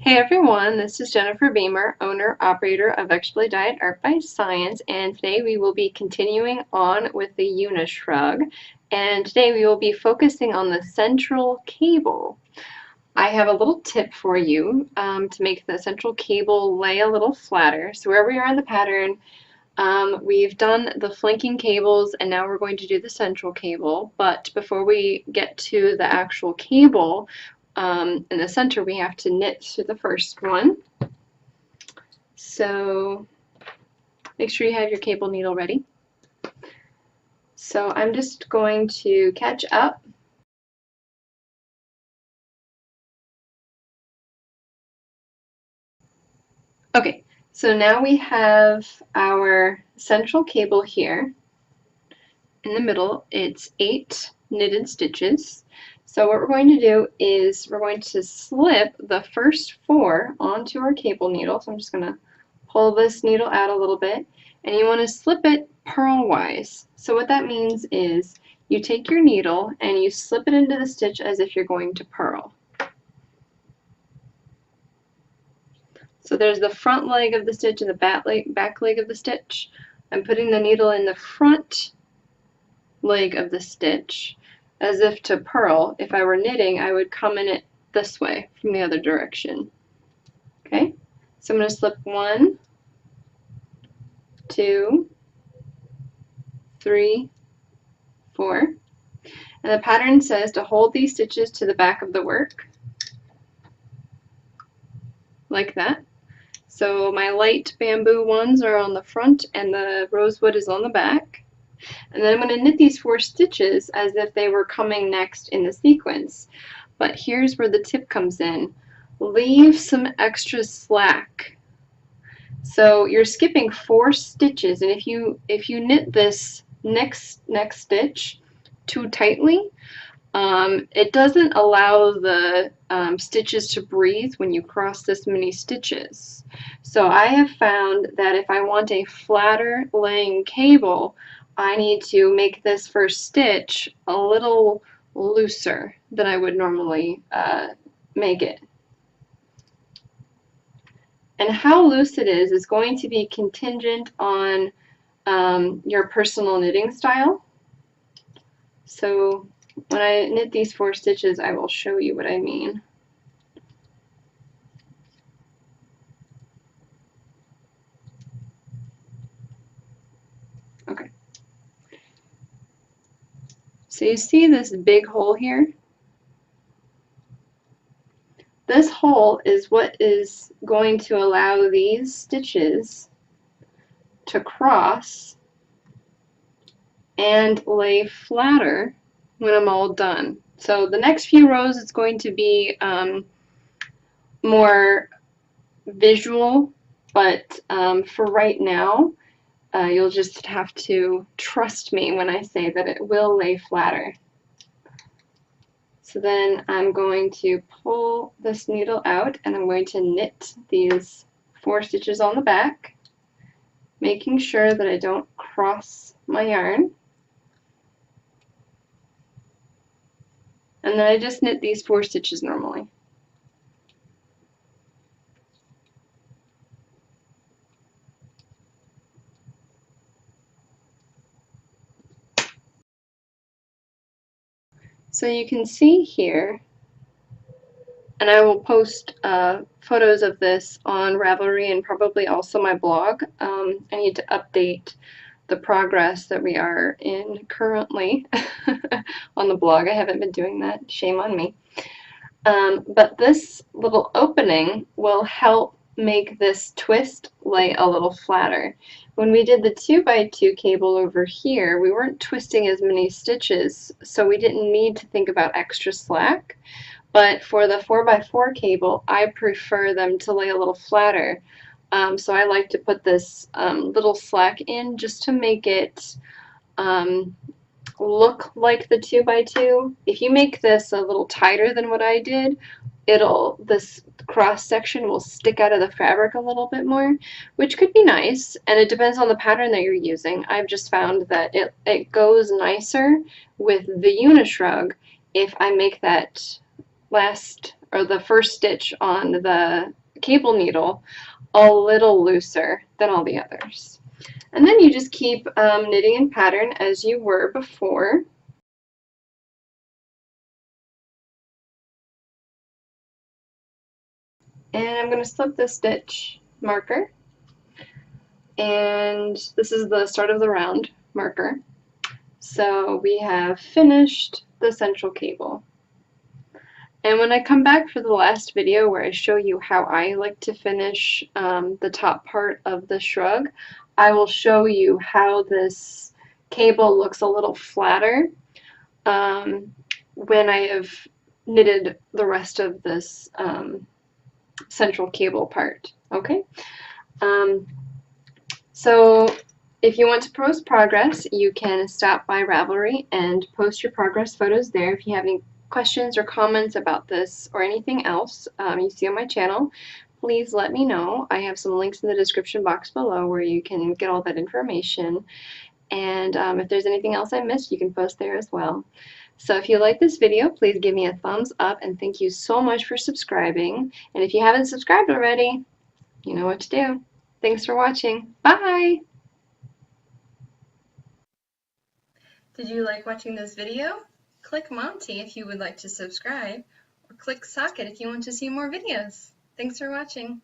Hey everyone, this is Jennifer Beamer, owner, operator of Vegetable Diet Art by Science, and today we will be continuing on with the Yuna Shrug, and today we will be focusing on the central cable. I have a little tip for you to make the central cable lay a little flatter. So wherever you are in the pattern, we've done the flanking cables and now we're going to do the central cable, but before we get to the actual cable, in the center we have to knit through the first one. So make sure you have your cable needle ready. So I'm just going to catch up. Okay, so now we have our central cable here. In the middle, it's 8 knitted stitches. So what we're going to do is we're going to slip the first 4 onto our cable needle. So I'm just going to pull this needle out a little bit, and you want to slip it purlwise. So what that means is you take your needle and you slip it into the stitch as if you're going to purl. So there's the front leg of the stitch and the back leg of the stitch. I'm putting the needle in the front leg of the stitch as if to purl. If I were knitting, I would come in it this way from the other direction. Okay, so I'm going to slip 1, 2, 3, 4, and the pattern says to hold these stitches to the back of the work, like that. So my light bamboo ones are on the front and the rosewood is on the back. And then I'm going to knit these 4 stitches as if they were coming next in the sequence. But here's where the tip comes in. Leave some extra slack. So you're skipping 4 stitches, and if you knit this next stitch too tightly, it doesn't allow the stitches to breathe when you cross this many stitches. So I have found that if I want a flatter laying cable, I need to make this first stitch a little looser than I would normally make it. And how loose it is going to be contingent on your personal knitting style. So when I knit these 4 stitches, I will show you what I mean. Okay. So you see this big hole here? This hole is what is going to allow these stitches to cross and lay flatter when I'm all done. So the next few rows it's going to be more visual, but for right now you'll just have to trust me when I say that it will lay flatter. So then I'm going to pull this needle out and I'm going to knit these 4 stitches on the back, making sure that I don't cross my yarn. And then I just knit these 4 stitches normally. So you can see here, and I will post photos of this on Ravelry and probably also my blog. I need to update the progress that we are in currently on the blog. I haven't been doing that. Shame on me. But this little opening will help make this twist lay a little flatter. When we did the 2x2 cable over here, we weren't twisting as many stitches, so we didn't need to think about extra slack. But for the 4x4 cable, I prefer them to lay a little flatter. So I like to put this little slack in just to make it look like the 2x2. If you make this a little tighter than what I did, this cross section will stick out of the fabric a little bit more, which could be nice, and it depends on the pattern that you're using. I've just found that it goes nicer with the Yuna Shrug if I make that last or the first stitch on the cable needle a little looser than all the others. And then you just keep knitting in pattern as you were before. And I'm going to slip the stitch marker, and this is the start of the round marker. So we have finished the central cable. And when I come back for the last video where I show you how I like to finish the top part of the shrug, I will show you how this cable looks a little flatter when I have knitted the rest of this central cable part. Okay? So if you want to post progress, you can stop by Ravelry and post your progress photos there. If you have any questions or comments about this or anything else you see on my channel, please let me know. I have some links in the description box below where you can get all that information. And if there's anything else I missed, you can post there as well. So if you like this video, please give me a thumbs up, and thank you so much for subscribing. And if you haven't subscribed already, you know what to do. Thanks for watching. Bye! Did you like watching this video? Click Monty if you would like to subscribe, or click Socket if you want to see more videos. Thanks for watching.